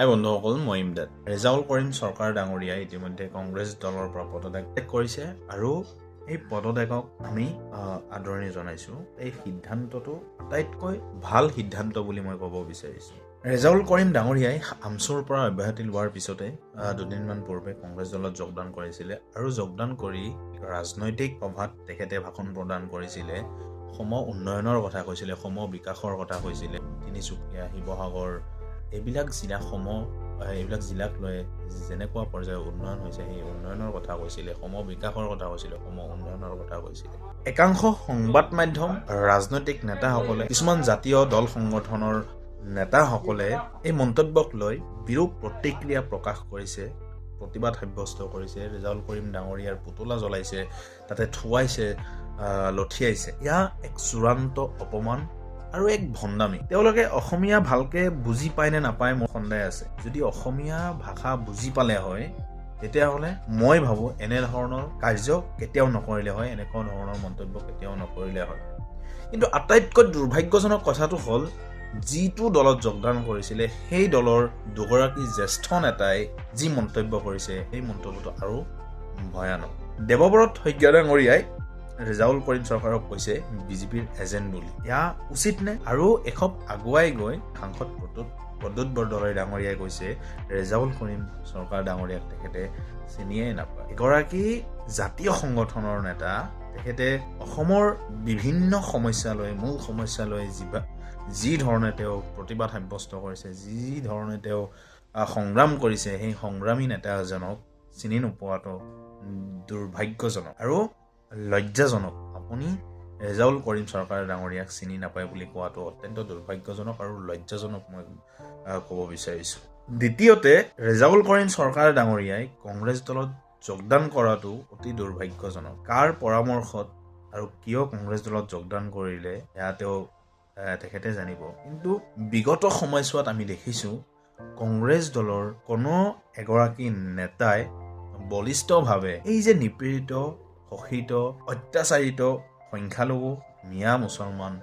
বন্ধুসকল, মই ইমদাদ। ৰেজাউল কৰিম চৰকাৰ ডাঙৰীয়াই ইতিমধ্যে কংগ্ৰেছ দলৰ পৰা পদত্যাগ কৰিছে আৰু এই পদত্যাগক আমি আদৰণি জনাইছোঁ। এই সিদ্ধান্তটো আটাইতকৈ ভাল সিদ্ধান্ত বুলি মই ক'ব বিচাৰিছোঁ। ৰেজাউল কৰিম ডাঙৰীয়াই আমচুৰ পৰা অব্যাহতি লোৱাৰ পিছতে দুদিনমান পূৰ্বে কংগ্ৰেছ দলত যোগদান কৰিছিলে আৰু যোগদান কৰি ৰাজনৈতিক সভাত তেখেতে ভাষণ প্ৰদান কৰিছিলে। সম উন্নয়নৰ কথা কৈছিলে, সম বিকাশৰ কথা কৈছিলে। তিনিচুকীয়া, শিৱসাগৰ এইবিলাক জিলাক লৈ যেনেকুৱা পৰ্যায়ৰ উন্নয়ন হৈছে সেই উন্নয়নৰ কথা কৈছিলে, সম বিকাশৰ কথা কৈছিলে, সম উন্নয়নৰ কথা কৈছিলে। একাংশ সংবাদ মাধ্যম, ৰাজনৈতিক নেতাসকলে, কিছুমান জাতীয় দল সংগঠনৰ নেতাসকলে এই মন্তব্যক লৈ বিৰূপ প্ৰতিক্ৰিয়া প্ৰকাশ কৰিছে, প্ৰতিবাদ সাব্যস্ত কৰিছে। ৰেজাউল কৰিম ডাঙৰীয়াৰ পুতলা জ্বলাইছে, তাতে থুৱাইছে, লঠিয়াইছে। এয়া এক চূড়ান্ত অপমান আৰু এক ভণ্ডামি। তেওঁলোকে অসমীয়া ভালকে বুজি পায় নে নাপায় মোৰ সন্দেহ আছে। যদি অসমীয়া ভাষা বুজি পালে হয় তেতিয়াহ'লে মই ভাবোঁ এনেধৰণৰ কাৰ্য কেতিয়াও নকৰিলে হয়, এনেকুৱা ধৰণৰ মন্তব্য কেতিয়াও নকৰিলে হয়। কিন্তু আটাইতকৈ দুৰ্ভাগ্যজনক কথাটো হ'ল, যিটো দলত যোগদান কৰিছিলে সেই দলৰ দুগৰাকী জ্যেষ্ঠ নেতাই যি মন্তব্য কৰিছে সেই মন্তব্যটো আৰু ভয়ানক। দেৱব্ৰত শইকীয়া ডাঙৰীয়াই ৰেজাউল কৰিম চৰকাৰক কৈছে বিজেপিৰ এজেণ্ট বুলি। এয়া উচিত নে? আৰু এখপ আগুৱাই গৈ সাংসদ প্ৰদ্যুৎ বৰদলৈ ডাঙৰীয়াই কৈছে ৰেজাউল কৰিম চৰকাৰ ডাঙৰীয়াক তেখেতে চিনিয়ে নাপায়। এগৰাকী জাতীয় সংগঠনৰ নেতা, তেখেতে অসমৰ বিভিন্ন সমস্যা লৈ, মূল সমস্যা লৈ যি ধৰণে তেওঁ প্ৰতিবাদ সাব্যস্ত কৰিছে, যি ধৰণে তেওঁ সংগ্ৰাম কৰিছে, সেই সংগ্ৰামী নেতা এজনক চিনি নোপোৱাটো দুৰ্ভাগ্যজনক আৰু লজ্জাজনক। আপুনি ৰেজাউল কৰিম চৰকাৰ ডাঙৰীয়াক চিনি নাপায় বুলি কোৱাটো অত্যন্ত দুৰ্ভাগ্যজনক আৰু লজ্জাজনক মই ক'ব বিচাৰিছোঁ। দ্বিতীয়তে, ৰেজাউল কৰিম চৰকাৰ ডাঙৰীয়াই কংগ্ৰেছ দলত যোগদান কৰাটো অতি দুৰ্ভাগ্যজনক। কাৰ পৰামৰ্শত আৰু কিয় কংগ্ৰেছ দলত যোগদান কৰিলে সেয়া তেখেতে জানিব। কিন্তু বিগত সময়ছোৱাত আমি দেখিছোঁ কংগ্ৰেছ দলৰ কোনো এগৰাকী নেতাই বলিষ্ঠভাৱে এই যে নিপীড়িত, শোষিত, অত্যাচাৰিত সংখ্যালঘু মিয়া মুছলমান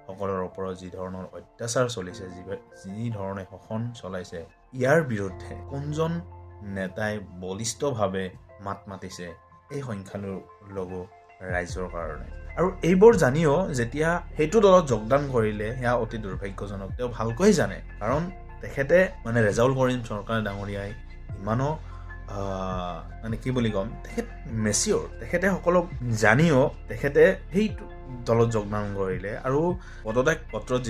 সকলৰ ওপৰত যি ধৰণৰ অত্যাচাৰ চলিছে, যি ধৰণে শোষণ চলাইছে, ইয়াৰ বিৰুদ্ধে কোনজন নেতাই বলিষ্ঠভাৱে মাত মাতিছে এই সংখ্যালঘু ৰাইজৰ কাৰণে? আৰু এইবোৰ জানিও যেতিয়া সেইটো দলত যোগদান কৰিলে সেয়া অতি দুৰ্ভাগ্যজনক। তেওঁ ভালকৈ জানে, কাৰণ তেখেতে ৰেজাউল কৰিম চৰকাৰ ডাঙৰীয়াই ইমানো কি বুলি ক'ম, তেখেত মেচিয়ৰ। তেখেতে সকলো জানিও তেখেতে সেই দলত যোগদান কৰিলে। আৰু পদত্যাগ পত্ৰত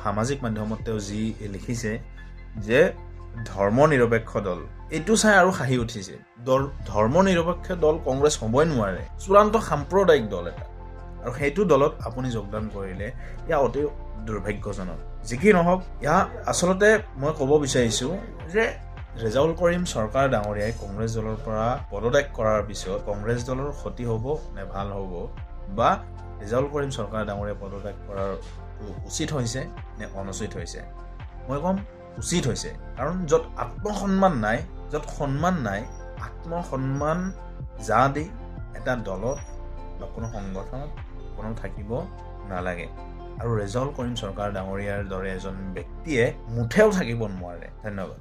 সামাজিক মাধ্যমত তেওঁ যি লিখিছে যে ধৰ্ম নিৰপেক্ষ দল, এইটো চাই আৰু হাঁহি উঠিছে। ধৰ্ম নিৰপেক্ষ দল কংগ্ৰেছ হ'বই নোৱাৰে, চূড়ান্ত সাম্প্ৰদায়িক দল এটা। আৰু সেইটো দলত আপুনি যোগদান কৰিলে এয়া অতি দুৰ্ভাগ্যজনক। যি কি নহওক, এয়া আচলতে মই ক'ব বিচাৰিছোঁ যে ৰেজাউল কৰিম চৰকাৰ ডাঙৰীয়াই কংগ্ৰেছ দলৰ পৰা পদত্যাগ কৰাৰ পিছত কংগ্ৰেছ দলৰ ক্ষতি হ'ব নে ভাল হ'ব, বা ৰেজাউল কৰিম চৰকাৰ ডাঙৰীয়াই পদত্যাগ কৰাৰ উচিত হৈছে নে অনুচিত হৈছে? মই ক'ম উচিত হৈছে। কাৰণ য'ত আত্মসন্মান নাই, য'ত সন্মান নাই, আত্মসন্মান দি এটা দলত বা কোনো সংগঠনত কোনো থাকিব নালাগে। আৰু ৰেজাউল কৰিম চৰকাৰ ডাঙৰীয়াৰ দৰে এজন ব্যক্তিয়ে মুঠেও থাকিব নোৱাৰে। ধন্যবাদ।